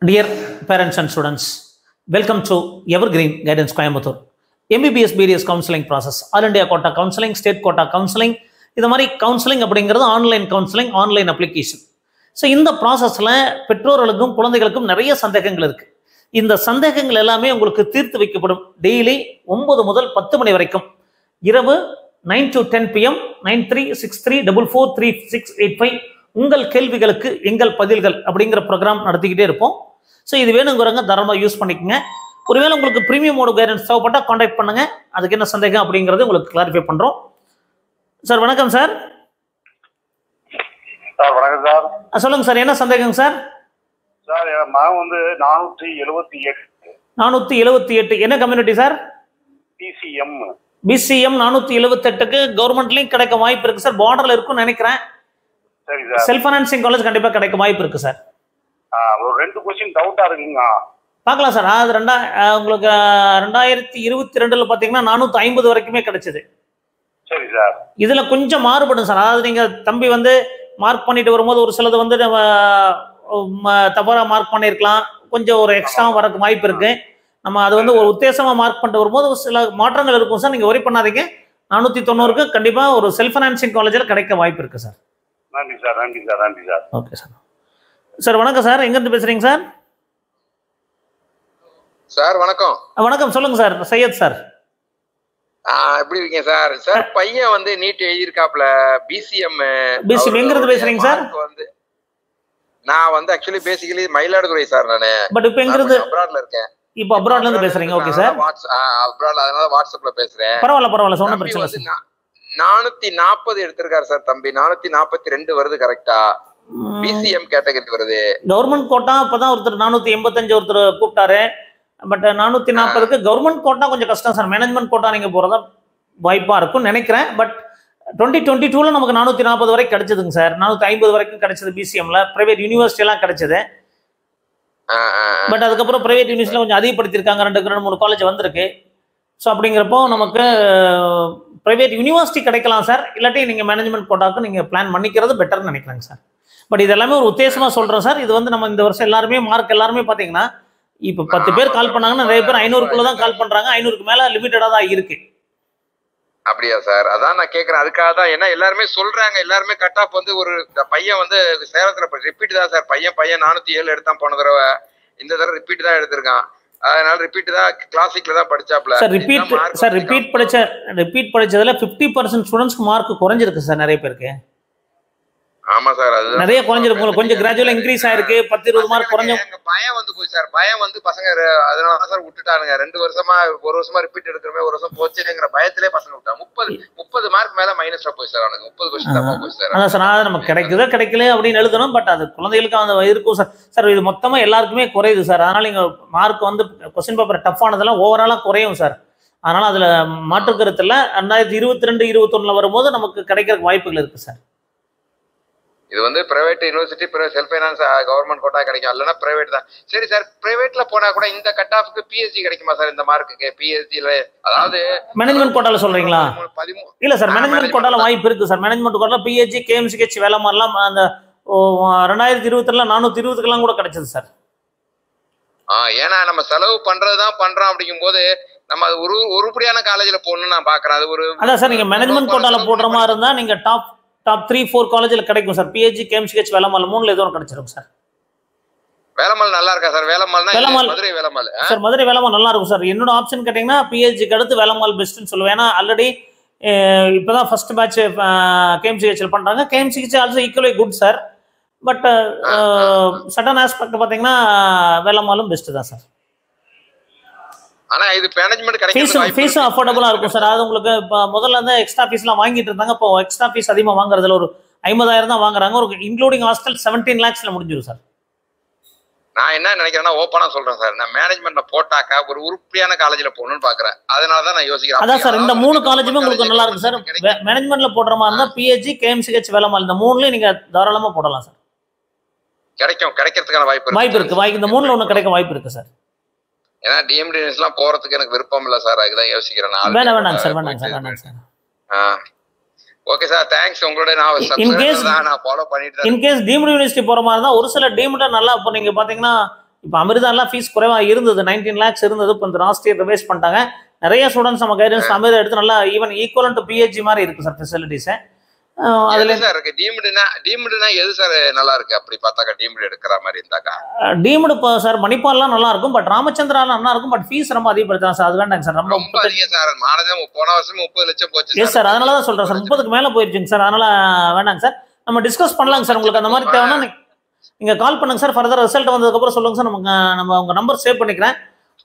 Dear parents and students, welcome to Evergreen Guidance Coimbatore. MBBS BDS counseling process, All India quota counseling, state quota counseling, இது மாதிரி counselling அப்படிங்கிறது online counselling, online application. So இந்த ப்ராசஸில் பெற்றோர்களுக்கும் குழந்தைகளுக்கும் நிறைய சந்தேகங்கள் இருக்குது. இந்த சந்தேகங்கள் எல்லாமே உங்களுக்கு தீர்த்து வைக்கப்படும். டெய்லி 9 முதல் 10 மணி வரைக்கும், இரவு 9 to 10 PM 9363443685 உங்கள் கேள்விகளுக்கு எங்கள் பதில்கள் அப்படிங்கிற ப்ரோக்ராம் நடத்திக்கிட்டே இருப்போம். ஸோ இது வேணுங்கிறவங்க தாராளமாக யூஸ் பண்ணிக்கோங்க. ஒருவேளை உங்களுக்கு ப்ரீமியம் மோடு கைடன்ஸ் தேவைப்பட்டால் காண்டாக்ட் பண்ணுங்க. அதுக்கு என்ன சந்தேகம் அப்படிங்கிறது உங்களுக்கு கிளாரிஃபை பண்ணுறோம். சார் வணக்கம் சார். சார் வணக்கம் சார். சொல்லுங்க சார், என்ன சந்தேகம் சார்? சார் நான் வந்து 478 என்ன கம்யூனிட்டி சார்? பிசிஎம். பிசிஎம் 478க்கு கவர்மெண்ட்லையும் கிடைக்க வாய்ப்பு இருக்கு சார். பார்டர்ல இருக்குன்னு நினைக்கிறேன். சரி சார். செல்ஃப் ஃபைனான்சிங் காலேஜ் கண்டிப்பா கிடைக்க வாய்ப்பு இருக்கு சார். ஒரு 2 கொஸ்டின் டவுட்டா இருக்குங்க. பார்க்கலாம் சார். அது உங்களுக்கு 2022ல பாத்தீங்கன்னா 450 வரைக்குமே கிடைச்சது. சரி சார். இதுல கொஞ்சம் மாறுபடும் சார். அதாவது நீங்க தம்பி வந்து மார்க் பண்ணிட்டு வரும்போது ஒரு சிலது வந்து தவறா மார்க் பண்ணிருக்கலாம், கொஞ்சம் ஒரு எக்ஸ்ட்ரா வரக்கு வாய்ப்பு இருக்கு. நம்ம அது வந்து ஒரு உத்தேசமா மார்க் பண்ணிட்டு வரும்போது சில மாற்றங்கள் இருக்கும் சார். நீங்க ஒரி பண்ணாதீங்க. 490க்கு கண்டிப்பா ஒரு செல்ஃப் ஃபைனான்சிங் காலேஜில் கிடைக்க வாய்ப்பு இருக்கு சார். நன்றி சார், நன்றி சார், நன்றி சார். Okay sir. சார் வணக்கம் சார். எங்கிருந்து பேசுறீங்க சார்? சார் வணக்கம். வணக்கம், சொல்லுங்க சார். சையத் சார். எப்படி இருக்கீங்க சார்? சார் பையன் வந்து நீட் எழுதியிருக்காப்ல, பிசிஎம். எங்க இருந்து பேசுறீங்க சார்? நான் வந்து ஆக்சுவலி பேசிக்கலி மயிலாடுதுறை சார். நானு பட் இப்போ எங்க இருந்து அப்ராட்ல இருக்கேன். இப்போ அப்ராட்ல இருந்து பேசுறீங்க. Okay sir. அப்ராட்ல, அதனால வாட்ஸ்அப்ல பேசுறேன். பரவாயில்ல, சொன்ன பிரச்சனை இல்ல. 440 எடுத்திருக்காரு சார் தம்பி. 442 வருது கரெக்டா? பிசிஎம் கேட்டகரி வருது. கவர்மெண்ட் கோட்டா இப்பதான் ஒருத்தர் 485 ஒருத்தர் கூப்பிட்டாரு. பட் 440க்கு கவர்மெண்ட் கோட்டா கொஞ்சம் கஷ்டம் சார். மேனேஜ்மெண்ட் கோட்டா நீங்க போறதா வாய்ப்பா இருக்கும்னு நினைக்கிறேன். பட் 2022ல நமக்கு 440 வரைக்கும் கிடைச்சதுங்க சார். 450 வரைக்கும் கிடைச்சது பிசிஎம்ல. பிரைவேட் யூனிவர்சிட்டி எல்லாம் கிடைச்சது. பட் அதுக்கப்புறம் பிரைவேட் யூனிவர்சிட்டியில கொஞ்சம் அதிகப்படுத்திருக்காங்க. 2-3 காலேஜ் வந்திருக்கு. ஸோ அப்படிங்கிறப்போ நமக்கு பிரைவேட் யூனிவர்சிட்டி கிடைக்கலாம் சார். இல்லாட்டி நீங்க மேனேஜ்மெண்ட் கோட்டாவுக்கு நீங்க பிளான் பண்ணிக்கிறது பெட்டர்னு நினைக்கிறேங்க சார். பட் இது எல்லாமே ஒரு உத்தேசமா சொல்றோம் சார். இது வந்து நம்ம இந்த வருஷம் எல்லாருமே மார்க் எல்லாருமே பாத்தீங்கன்னா இப்ப 10 பேர் கால் பண்ணாங்கன்னா நிறைய பேர் 500க்குள்ள தான் கால் பண்றாங்க. 500க்கு மேல லிமிட்டடா தான் இருக்கு. அப்படியா சார்? அதான் நான் கேட்கறேன். அதுக்காக தான். ஏன்னா எல்லாருமே சொல்றாங்க, எல்லாருமே கட் ஆஃப் வந்து ஒரு பையன் வந்து சேலத்துல ரிப்பீட் தான் சார். பையன் 407 எடுத்தான் போன தடவை. இந்த தடவை ரிப்பீட் தான் எடுத்திருக்கான். அதனால ரிப்பீட் தான், கிளாசிக்ல தான் படிச்சாப்ல. சார் ரிப்பீட் படிச்சதுல 50% ஸ்டூடெண்ட்ஸ்க்கு மார்க் குறைஞ்சிருக்கு சார் நிறைய பேருக்கு. ஆமா சார், அது நிறைய குறைஞ்சிருக்கு. கொஞ்சம் கிராஜுவலா இன்க்ரீஸ் ஆயிருக்கு. 10-20 மார்க் குறைஞ்சு பயம் வந்து போய் சார். பயம் வந்து பசங்க அதனால சார் விட்டுட்டானுங்க. 2 வருஷமா 1 வருஷமா ரிப்பீட் எடுக்கிறமே 1 வருஷம் போச்சுங்கிற பயத்திலே பசங்க விட்டாங்க. 30 மார்க் மேல மைனஸ்ல போய் சார். அவனுக்கு 30 கொஸ்டின் தப்பா போய் சார். அதான் சார், நமக்கு கிடைக்கல அப்படின்னு எழுதணும். பட் அது குழந்தைகளுக்கு அந்த இருக்கும் சார். சார் இது மொத்தமா எல்லாருக்குமே குறையுது சார். அதனால நீங்க மார்க் வந்து கொஸ்டின் பேப்பர் டஃப் ஆனதெல்லாம் ஓவராலா குறையும் சார். அதனால அதுல மாற்று கருத்து இல்ல. 2022-21 வரும்போது நமக்கு கிடைக்கிறதுக்கு வாய்ப்புகள் இருக்கு சார். இது வந்து private university, self finance, government quota கிடைக்கும். இல்லைன்னா பிரைவேட் தான். சரி சார், பிரைவேட்ல போனா கூட இந்த கட் ஆஃப்க்கு பிஎஸ்சி கிடைக்குமா சார்? இந்த மார்க்குக்கு பிஎஸ்சில, அதாவது மேனேஜ்மெண்ட் கோட்டால சொல்றீங்களா? இல்ல சார், மேனேஜ்மெண்ட் கோட்டால வாய்ப்பு இருக்கு சார். மேனேஜ்மெண்ட் கோட்டால பிஹெச்சி, கேஎம்சிஹெச் வேலை மாதிரிலாம் அந்த 2022ல 420க்கெல்லாம் கூட கிடைச்சது சார். ஏன்னா நம்ம செலவு பண்றதுதான் பண்றோம். அப்படிங்கும் போது நம்ம அது உருப்படியான காலேஜ்ல போகணும்னு நான் பாக்குறேன். அது ஒரு அதான் சார், நீங்க மேனேஜ்மெண்ட் கோட்டால போடுற மாதிரி இருந்தா நீங்க டாப் 3-4 காலேஜ்ல கிடைக்கும் சார். பிஹெச்சி, கேஎம்சிஹெச், வேலம்மாள் 3ல ஏதோ கிடைச்சிரும் சார். வேலம்மாள் நல்லா இருக்கா சார்? வேலம்மாள்னா மதுரை வேலம்மாள் சார். மதுரை வேலம்மாள் நல்லா இருக்கும் சார். என்னோட ஆப்ஷன் கேட்டீங்கன்னா பிஹெச்சிக்கு அடுத்து வேலம்மாள் பெஸ்ட்னு சொல்லுவேன். ஏன்னா ஆல்ரெடி இப்பதான் ஃபர்ஸ்ட் பேட்ச் கேஎம்சிஹெச்ல பண்றாங்க. KMCH also equally good sir. But sudden aspect பாத்தீங்கன்னா வேலம்மாளும் பெஸ்ட் தான் சார். ஆனா இது மேனேஜ்மெண்ட் கிடைக்கும். ஃபீஸும் அஃபோர்டபுளா இருக்கும் சார். அது உங்களுக்கு முதல்ல இருந்து எக்ஸ்ட்ரா ஃபீஸ்லாம் வாங்கிட்டு இருந்தாங்க. இப்போ எக்ஸ்ட்ரா ஃபீஸ் அதிகமா வாங்குறதுல ஒரு 50,000 தான் வாங்குறாங்க. ஒரு இன்க்ளூடிங் ஹாஸ்டல் 17 lakhsல முடிஞ்சிடும் சார். நான் என்ன நினைக்கிறேன்னா, ஓப்பனா சொல்றேன் சார், நான் மேனேஜ்மெண்ட்ல போட்டாக்கா ஒரு உருப்படியான காலேஜ்ல போகணும்னு பாக்குறேன். அதனால தான் நான் யோசிக்கிறேன். அதான் சார், இந்த 3 காலேஜுமே உங்களுக்கு நல்லா இருக்கு சார். மேனேஜ்மெண்ட்ல போடுற மாதிரி இருந்தா பிஹெச்சி, கேஎம்சிஹெச், வேலம்மாள் இந்த 3லயும் நீங்க தாராளமா போடலாம் சார். கிடைக்கிறதுக்கான வாய்ப்பு இருக்கு. இந்த 3ல ஒண்ணு கிடைக்க வாய்ப்பு இருக்கு சார். ஏன்னா டிஎம்டிஎஸ்லாம் போறதுக்கு எனக்கு விருப்பம் இல்ல சார். அதுதான் யோசிக்கிறேன். வேண்டாம் சார். Okay sir, thanks. உங்களோட நான் ஃபாலோ பண்ணிட்டு. இன் கேஸ் டீம்டு யூனிவர்சிட்டி போற மாதிரி தான் ஒரு சில டீம்ட நல்லா. இப்போ நீங்க பாத்தீங்கன்னா இப்போ அமிர்தாலாம் ஃபீஸ் குறைவாக இருந்தது, 19 lakhs இருந்தது. இப்போ இந்த லாஸ்ட் இயர் ரிவைஸ் பண்ணிட்டாங்க. நிறைய ஸ்டூடெண்ட்ஸ் நம்ம கைடன்ஸ் அமிர்தா எடுத்து நல்லா ஈவன் ஈக்குவலன் டு பிஹெச்டி மாதிரி இருக்குது சார் ஃபெசிலிட்டிஸு. அதுல சார் இருக்கு டீம்டுனா எது சார் நல்லா இருக்கு? அப்படி பார்த்தாக்கா டீம்டு எடுக்கிற மாதிரி இருந்தாக்கா டீம்டு இப்போ சார் மணிப்பால்லாம் நல்லா இருக்கும், பட் ராமச்சந்திராலாம் நல்லா இருக்கும், பட் ஃபீஸ் ரொம்ப அதிகப்படுத்தலாம் சார். அது வேண்டாங்க சார், ரொம்ப அதிகம் சார். மானதே போன வருஷம் 30 லட்சம் போச்சு. எஸ் சார், அதனால தான் சொல்கிறேன் சார், 30க்கு மேலே போயிடுச்சுங்க சார். அதனால வேண்டாங்க சார், நம்ம டிஸ்கஸ் பண்ணலாங்க சார். உங்களுக்கு அந்த மாதிரி தேவைன்னா நீங்கள் கால் பண்ணுங்க சார். ஃபர்தர் ரிசல்ட் வந்ததுக்கப்புறம் சொல்லுங்க சார். நம்ம உங்கள் நம்பர் சேவ் பண்ணிக்கிறேன்,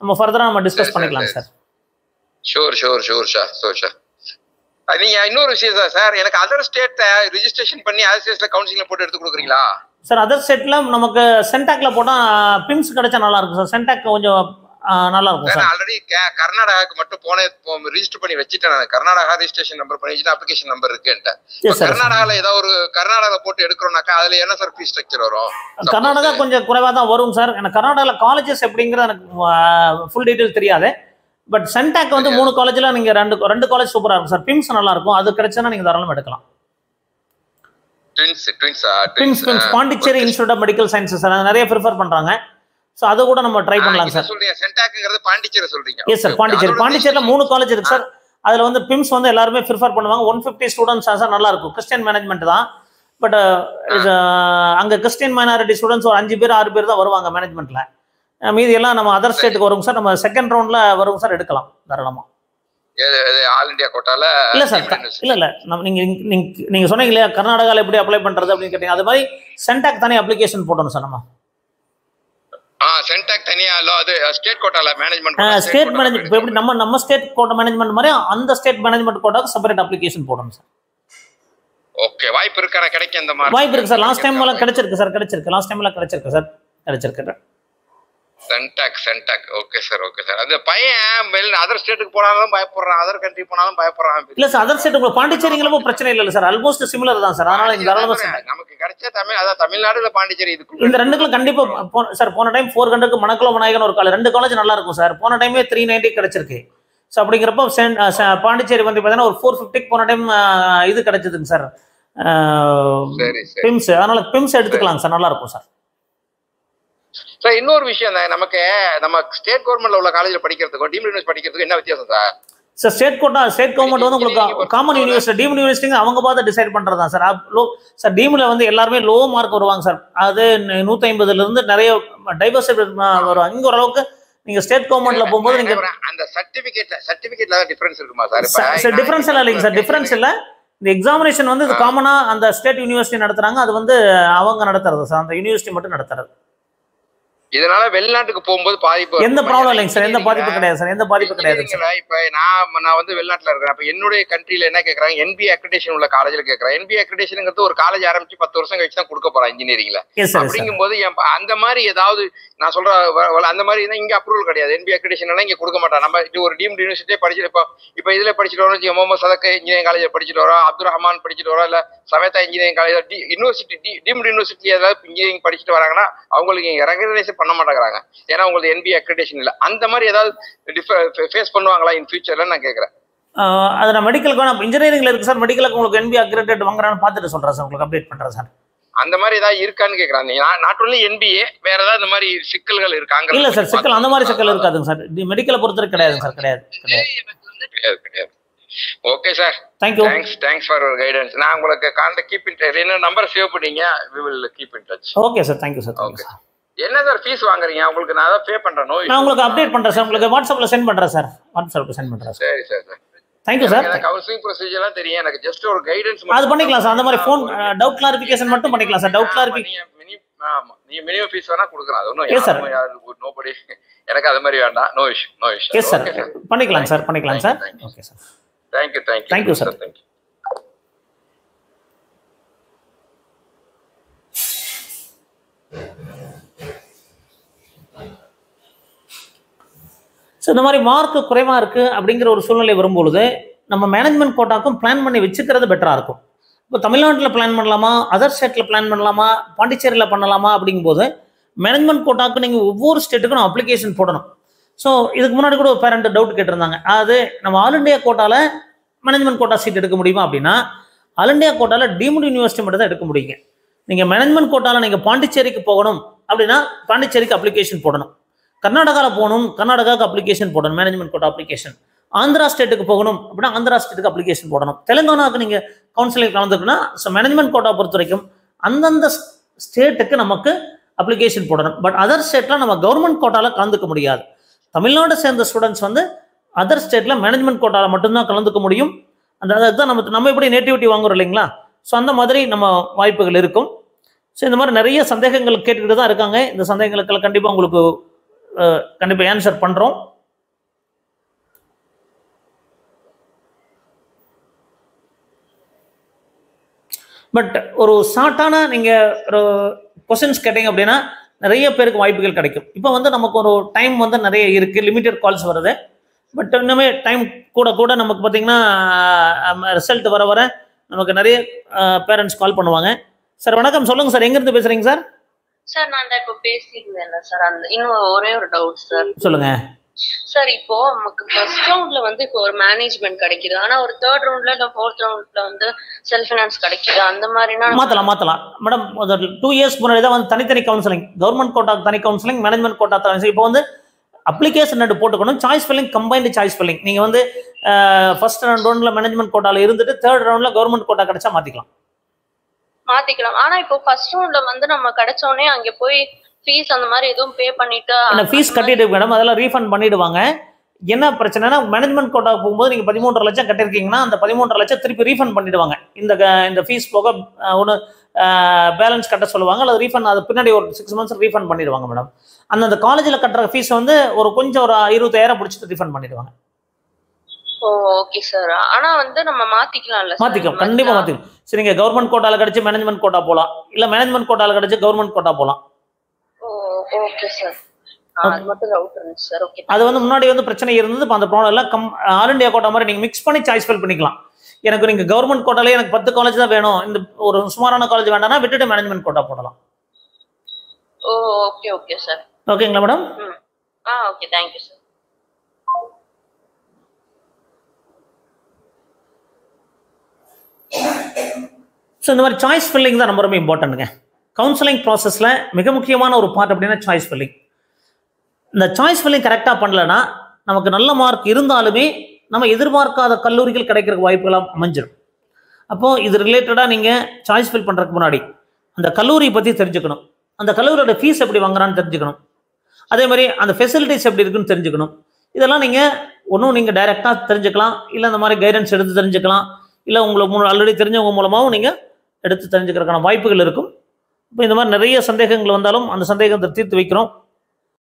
நம்ம ஃபர்தராக நம்ம டிஸ்கஸ் பண்ணிக்கலாம் சார். ஷூர். நீங்க இன்னொரு விஷயம் சார், எனக்கு அதர் ஸ்டேட் ரிஜிஸ்ட்ரேஷன் பண்ணி அதர் ஸ்டேட்ல கவுன்சிலிங் போட்டு எடுத்து கொடுக்குறீங்களா சார்? அதர் ஸ்டேட்ல நமக்கு சென்டாக்ல போட்டா பிம்ஸ் கிடைச்சா நல்லா இருக்கும் சார். சென்டாக் கொஞ்சம் நல்லா இருக்கும் சார். ஆல்ரெடி கர்நாடகாக்கு மட்டும் ரிஜிஸ்டர் பண்ணி வச்சுட்டேன். கர்நாடகா ரிஜிஸ்ட்ரேஷன் நம்பர் பண்ணி வச்சுட்டு அப்ளிகேஷன் நம்பர் இருக்குன்ட்டு. கர்நாடகால ஏதாவது ஒரு கர்நாடகால போட்டு எடுக்கிறோம்னாக்கா அதுல என்ன சார் ஃபீஸ் ஸ்ட்ரக்சர் வரும்? கர்நாடகா கொஞ்சம் குறைவா தான் வரும் சார். எனக்கு கர்நாடகால காலேஜஸ் எப்படிங்கிறது எனக்கு ஃபுல் டீடைல் தெரியாது. பட் சென்டாக் வந்து 3 காலேஜ்ல நீங்க ரெண்டு காலேஜ் சூப்பரா இருக்கும் சார். பிம்ஸ் நல்லா இருக்கும், அது கிடைச்சா நீங்க தாராளமா எடுக்கலாம். ட்வின்ஸ் Pondicherry institute of medical sciences sir, நிறைய ப்ரிஃபர் பண்றாங்க. ஸோ அதை கூட நம்ம ட்ரை பண்ணலாம் சார். சென்டாக்ங்கிறது பாண்டிச்சேரி சொல்றீங்க? எஸ் சார், பாண்டிச்சேரியில 3 காலேஜ் இருக்கு சார். அதுல வந்து பிம்ஸ் வந்து எல்லாருமே ப்ரிஃபர் பண்ணுவாங்க. 150 ஸ்டூடெண்ட்ஸ் சார், நல்லா இருக்கும். கிறிஸ்டியன் மேனேஜ்மெண்ட் தான், பட் அங்க கிறிஸ்டியன் மைனாரிட்டி ஸ்டூடெண்ட்ஸ் ஒரு 5 பேர் 6 பேர் தான் வருவாங்க மேனேஜ்மெண்ட்ல. மீதி எல்லாம் நம்ம அதர் ஸ்டேட்டுக்கு வரும் சார். நம்ம செகண்ட் ரவுண்ட்ல வரும் சார், எடுக்கலாம் தாராளமா. ஆல் இந்தியா கோட்டால இல்ல சார், இல்ல நீங்க சொன்னீங்க இல்லையா கர்நாடகால எப்படி அப்ளை பண்றது அப்படின்னு கேட்டீங்க. அது மாதிரி சென்டாக் தனி அப்ளிகேஷன் போடணும் சார். நம்ம சென்டாக் தனியா அது ஸ்டேட் கோட்டால மேனேஜ்மெண்ட் ஸ்டேட் மேனேஜ்மெண்ட் எப்படி நம்ம ஸ்டேட் கோட்டா மேனேஜ்மெண்ட் மாதிரி அந்த ஸ்டேட் மேனேஜ்மெண்ட் கோட்டாக்கு செப்பரேட் அப்ளிகேஷன் போடணும் சார். ஓகே, வாய்ப்பு இருக்கா? கிடைக்கும் அந்த மாதிரி வாய்ப்பு இருக்கு சார். லாஸ்ட் டைம் எல்லாம் கிடைச்சிருக்கு சார். லாஸ்ட் டைம் எல்லாம் கிடைச்சிருக்கு சார். CENTAC okay sir. அந்த பையன் அதர் ஸ்டேட்டுக்கு போனாலும் பயப்படுறான், அதர் கண்ட்ரி போனாலும் பயப்படுறான். இல்ல சார், அதர் ஸ்டேட்டுக்கு பாண்டிச்சேரிங்களும் பிரச்சனை இல்ல சார், ஆல்மோஸ்ட் சிமிலர் தான் சார். அதனால இந்த நமக்கு கிடைச்ச தமிழ்நாடுல பாண்டிச்சேரி இதுக்கு இந்த ரெண்டுக்கும் கண்டிப்பா சார். போன டைம் 400க்கு மணக்குளம் விநாயகன் ஒரு காலேஜ், 2 காலேஜ் நல்லா இருக்கும் சார். போன டைமே 390 கிடைச்சிருக்கு. ஸோ அப்படிங்கிறப்போ பாண்டிச்சேரி வந்து பார்த்தீங்கன்னா ஒரு 450க்கு போன டைம் இது கிடைச்சதுங்க சார், பிம்ஸ். அதனால பிம்ஸ் எடுத்துக்கலாம் சார், நல்லா இருக்கும் சார். சார் இன்னொரு விஷயம் தான், நமக்கு நம்ம ஸ்டேட் கவர்மெண்ட்ல உள்ள காலேஜ்ல படிக்கிறதுக்கும் டீம்டு யூனிவர்சிட்டி படிக்கிறதுக்கும் என்ன வித்தியாசம் சார்? சார் ஸ்டேட் கவர்மெண்ட் வந்து உங்களுக்கு காமன் யூனிவர்சிட்டி, டீம்டு யூனிவர்சிட்டி அவங்க பார்த்து டிசைட் பண்றதா சார். சார் டீம்ல வந்து எல்லாருமே லோ மார்க் வருவாங்க சார். அது 150ல இருந்து நிறைய டைவர்சிட்டி வரும். இங்க ஓரளவுக்கு நீங்க ஸ்டேட் கவர்மெண்ட்ல போகும்போது நீங்க அந்த சர்டிபிகேட்ல டிஃபரன்ஸ் இருக்குமா சார்? சார் டிஃபரன்ஸ் எல்லாம் இல்லைங்க சார், டிஃபரன்ஸ் இல்ல. இந்த எக்ஸாமினேஷன் வந்து இது காமனா அந்த ஸ்டேட் யூனிவர்சிட்டி நடத்துறாங்க, அது வந்து அவங்க நடத்துறது சார், அந்த யூனிவர்சிட்டி மட்டும் நடத்துறது. இதனால வெளிநாட்டுக்கு போகும்போது பாதிப்பு எந்த ப்ராப்ளம் இல்லைங்க சார், எந்த பாதிப்பு கிடையாது சார், எந்த பாதிப்பு கிடையாது. இப்ப நான் வந்து வெளிநாட்டுல இருக்கிறேன். அப்ப என்னுடைய கண்ட்ரில என்ன கேக்குறாங்க, NBA அக்ரிடேஷன் உள்ள காலேஜ்ல கேக்குறாங்க. NBA அக்ரிடேஷன்ங்கிறது ஒரு காலேஜ் ஆரம்பிச்சு 10 வருஷம் கழிச்சு தான் கொடுக்க போறான் இன்ஜினியரிங்ல. அப்படிங்கும் போது அந்த மாதிரி ஏதாவது நான் சொல்ற அந்த மாதிரி இங்க அப்ரூவல் கிடையாது. NBA அக்ரிடேஷன் எல்லாம் இங்க கொடுக்க மாட்டான். நம்ம இது ஒரு டீம்டு யூனிவர்சிட்டியே படிச்சுட்டு இப்ப இதுல படிச்சுட்டு வரோம், முகமது சதக் இன்ஜினியரிங் காலேஜ் படிச்சுட்டு வரோம், அப்துல் ரஹ்மான் படிச்சுட்டு வரோம், இல்ல Saveetha engineering college university deemed university ஏதாவது இன்ஜினியரிங் படிச்சுட்டு வராங்கன்னா அவங்களுக்கு இங்க ரெகக்னைஸ் பண்ண மாட்டேங்கிறாங்க. ஏன்னா உங்களுக்கு NBA அக்ரிடேஷன் இல்ல. அந்த மாதிரி ஏதாவது ஃபேஸ் பண்ணுவாங்களா இன் ஃபியூச்சர்ல நான் கேக்குறேன். அது நான் மெடிக்கலுக்கு வேணா இன்ஜினியரிங்ல இருக்கு சார். மெடிக்கலுக்கு உங்களுக்கு NBA அக்ரிடேட் வாங்குறான்னு பார்த்துட்டு சொல்றேன் சார், உங்களுக்கு அப்டேட் பண்றேன் சார். அந்த மாதிரி ஏதாவது இருக்கான்னு கேக்குறாங்க. நாட் ஒன்லி NBA, வேற ஏதாவது இந்த மாதிரி சிக்கல்கள் இருக்காங்க? இல்ல சார், சிக்கல் அந்த மாதிரி சிக்கல் இருக்காதுங்க சார். மெடிக்கலை பொறுத்தவரை கிடையாதுங்க சார், கிடையாது. Okay sir, thanks for your guidance. நான் உங்களுக்கு கான்டாக்ட் கீப் இன் டச். என்ன நம்பர் சேவ் பண்ணீங்க, we will keep in touch. Okay sir, thank you sir. Okay sir. என்ன சார் ஃபீஸ் வாங்குறீங்க? உங்களுக்கு நான் அத பே பண்றேன். நான் உங்களுக்கு அப்டேட் பண்றேன் சார், உங்களுக்கு வாட்ஸ்அப்ல சென்ட் பண்றேன் சார். சரி sir. Thank you sir. Counselling procedure எல்லாம் தெரியும், எனக்கு ஜஸ்ட் ஒரு கைடன்ஸ் அது பண்ணிக்கலாம் சார். அந்த மாதிரி ஃபோன் டவுட் கிளாரிஃபிகேஷன் மட்டும் பண்ணிக்கலாம் சார். டவுட் கிளாரிஃபிகேஷன் நீங்க மினிமம் ஃபீஸ் வேணா கொடுக்கலாம். அது ஒண்ணும் நோபடி எனக்கு அது மாதிரி வேண்டாம். No issue. எஸ் சார், பண்ணிக்கலாம் sir. Okay sir, thank you sir. So இந்த மாதிரி மார்க் குறைவாக இருக்குது அப்படிங்கிற ஒரு சூழ்நிலை வரும்பொழுது நம்ம மேனேஜ்மெண்ட் கோட்டாக்கும் பிளான் பண்ணி வச்சுக்கிறது பெட்டராக இருக்கும். இப்போ தமிழ்நாட்டில் பிளான் பண்ணலாமா, அதர் ஸ்டேட்டில் பிளான் பண்ணலாமா, பாண்டிச்சேரியில் பண்ணலாமா அப்படிங்கும்போது மேனேஜ்மெண்ட் கோட்டாக்கு நீங்கள் ஒவ்வொரு ஸ்டேட்டுக்கும் நான் அப்ளிகேஷன் போடணும். ஸோ இதுக்கு முன்னாடி கூட ஒரு பேரண்ட் டவுட் கேட்டிருந்தாங்க. அது நம்ம ஆல் இண்டியா கோட்டாவில் மேனேஜ்மெண்ட் கோட்டா சீட் எடுக்க முடியுமா அப்படின்னா, ஆல் இண்டியா கோட்டாவில் டீம்டு யூனிவர்சிட்டி மட்டும் தான் எடுக்க முடியுங்க. நீங்கள் மேனேஜ்மெண்ட் கோட்டாவில் நீங்கள் பாண்டிச்சேரிக்கு போகணும் அப்படின்னா பாண்டிச்சேரிக்கு அப்ளிகேஷன் போடணும். கர்நாடகாவில் போகணும், கர்நாடகாவுக்கு அப்ளிகேஷன் போடணும், மேனேஜ்மெண்ட் கோட்டா அப்ளிகேஷன். ஆந்திரா ஸ்டேட்டுக்கு போகணும் அப்படின்னா ஆந்திரா ஸ்டேட்டுக்கு அப்ளிகேஷன் போடணும். தெலுங்கானாவுக்கு நீங்கள் கவுன்சிலிங் கலந்துக்குன்னா மேனேஜ்மெண்ட் கோட்டா பொறுத்த வரைக்கும் அந்தந்த ஸ்டேட்டுக்கு நமக்கு அப்ளிகேஷன் போடணும். பட் அதர் ஸ்டேட்டில் நம்ம கவர்மெண்ட் கோட்டாவில் கலந்துக்க முடியாது. தமிழ்நாடு சேர்ந்த ஸ்டூடெண்ட்ஸ் வந்து அதர் ஸ்டேட்டில் மேனேஜ்மெண்ட் கோட்டாவில் மட்டும்தான் கலந்துக்க முடியும். அந்த அதுதான் நம்ம எப்படி நேட்டிவிட்டி வாங்குறோம் இல்லைங்களா? ஸோ அந்த மாதிரி நம்ம வாய்ப்புகள் இருக்கும். ஸோ இந்த மாதிரி நிறைய சந்தேகங்கள் கேட்டுக்கிட்டு தான் இருக்காங்க. இந்த சந்தேகங்களுக்கெல்லாம் கண்டிப்பாக உங்களுக்கு கண்டிப்பாக ஆன்சர் பண்ணுறோம். பட் ஒரு ஷார்ட்டான நீங்கள் ஒரு கொஸ்டின்ஸ் கேட்டீங்க அப்படின்னா நிறைய பேருக்கு வாய்ப்புகள் கிடைக்கும். இப்போ வந்து நமக்கு ஒரு டைம் வந்து நிறைய இருக்குது, லிமிட்டட் கால்ஸ் வருது. பட் இன்னுமே டைம் கூட கூட நமக்கு பார்த்தீங்கன்னா ரிசல்ட் வர வர நமக்கு நிறைய பேரண்ட்ஸ் கால் பண்ணுவாங்க. சார் வணக்கம், சொல்லுங்கள் சார், எங்கேருந்து பேசுகிறீங்க சார்? சார் நான் இப்போ பேசியிருந்தேன்ல சார், அந்த இன்னும் ஒரே ஒரு டவுட் சார். சொல்லுங்கள் சார். இப்போ நமக்கு ஃபர்ஸ்ட் ரவுண்ட்ல வந்து இப்போ ஒரு மேனேஜ்மெண்ட் கிடைக்குது, ஆனா ஒரு தேர்ட் ரவுண்ட்ல இல்ல ஃபோர்த் ரவுண்ட்ல வந்து செல்ஃப் ஃபினான்ஸ் கிடைக்குது, அந்த மாதிரினா மாத்தலாம் மேடம். 2 இயர்ஸ் முன்னாடி தான் வந்து தனித்தனி கவுன்சிலிங், கவர்மெண்ட் கோட்டா தனி கவுன்சிலிங், மேனேஜ்மெண்ட் கோட்டா தனி. இப்போ வந்து அப்ளிகேஷன் ரெண்டு போட்டுக்கணும். Choice filling, combined choice filling. நீங்க வந்து ஃபர்ஸ்ட் ரவுண்ட்ல மேனேஜ்மெண்ட் கோட்டால இருந்துட்டு தேர்ட் ரவுண்ட்ல கவர்மெண்ட் கோட்டா கிடைச்சா மாத்திக்கலாம். ஆனா இப்போ ஃபர்ஸ்ட் ரவுண்ட்ல வந்து நம்ம கிடைச்சோனே அங்க போய் ஃபீஸ் அந்த மாதிரி எதுவும் பே பண்ணிட்டு அந்த ஃபீஸ் கட்டிட்டு மேடம் அதெல்லாம் ரீஃபண்ட் பண்ணிடுவாங்க. என்ன பிரச்சனைனா மேனேஜ்மெண்ட் கோட்டா போகும்போது நீங்க 13.5 லட்சம் கட்டிருக்கீங்கன்னா அந்த 13.5 லட்சம் திருப்பி ரீஃபண்ட் பண்ணிடுவாங்க. இந்த ஃபீஸ் போக ஒன்று பேலன்ஸ் கட்ட சொல்லுவாங்க, அல்லது ரீஃபண்ட் அது பின்னாடி ஒரு 6 மந்த்ஸ் ரீஃபண்ட் பண்ணிடுவாங்க மேடம். அந்த காலேஜில் கட்டுற ஃபீஸ் வந்து ஒரு 20,000 பிடிச்சிட்டு ரீஃபண்ட் பண்ணிடுவாங்க. Okay sir. ஆனா வந்து நம்ம மாத்திக்கலாம், கண்டிப்பா மாத்திக்கலாம். சரி, நீங்க கவர்மெண்ட் கோட்டால கிடைச்சு மேனேஜ்மெண்ட் கோட்டா போலாம், இல்ல மேனேஜ்மெண்ட் கோட்டால கிடைச்சு கவர்மெண்ட் கோட்டா போலாம். Okay sir. அது மட்டும் டவுட் இருந்துச்சு சார். ஓகே. அது வந்து முன்னாடி வந்து பிரச்சனை இருந்தது. இப்போ அந்த ப்ராப்ளம் எல்லாம் ஆல் இண்டியா கோட்டா மாதிரி நீங்க மிக்ஸ் பண்ணி சாய்ஸ் ஃபில் பண்ணிக்கலாம். எனக்கு நீங்க கவர்மெண்ட் கோட்டாலே எனக்கு 10 காலேஜ் தான் வேணும், இந்த ஒரு சுமாரான காலேஜ் வேண்டாம்னா விட்டுட்டு மேனேஜ்மெண்ட் கோட்டா போடலாம். Okay sir. ஓகேங்களா madam? Okay, thank you sir. So இந்த மாதிரி சாய்ஸ் ஃபில்லிங் தான் ரொம்ப இம்பார்ட்டன்ட்டுங்க. கவுன்சிலிங் ப்ராசஸில் மிக முக்கியமான ஒரு பார்ட் அப்படின்னா சாய்ஸ் ஃபில்லிங். இந்த சாய்ஸ் ஃபில்லிங் கரெக்டாக பண்ணலன்னா நமக்கு நல்ல மார்க் இருந்தாலுமே நம்ம எதிர்பார்க்காத கல்லூரிகள் கிடைக்கிற வாய்ப்புகளாக அமைஞ்சிடும். அப்போது இது ரிலேட்டடாக நீங்கள் சாய்ஸ் ஃபில் பண்ணுறதுக்கு முன்னாடி அந்த கல்லூரியை பற்றி தெரிஞ்சுக்கணும், அந்த கல்லூரியோட ஃபீஸ் எப்படி வாங்குறான்னு தெரிஞ்சுக்கணும், அதே மாதிரி அந்த ஃபெசிலிட்டிஸ் எப்படி இருக்குன்னு தெரிஞ்சுக்கணும். இதெல்லாம் நீங்கள் நீங்கள் டைரெக்டாக தெரிஞ்சுக்கலாம், இல்லை இந்த மாதிரி கைடன்ஸ் எடுத்து தெரிஞ்சுக்கலாம், இல்லை உங்களுக்கு ஆல்ரெடி தெரிஞ்சவங்க மூலமாகவும் நீங்கள் எடுத்து தெரிஞ்சுக்கிறதுக்கான வாய்ப்புகள் இருக்கும். இப்போ இந்த மாதிரி நிறைய சந்தேகங்கள் வந்தாலும் அந்த சந்தேகத்தை தீர்த்து வைக்கிறோம்.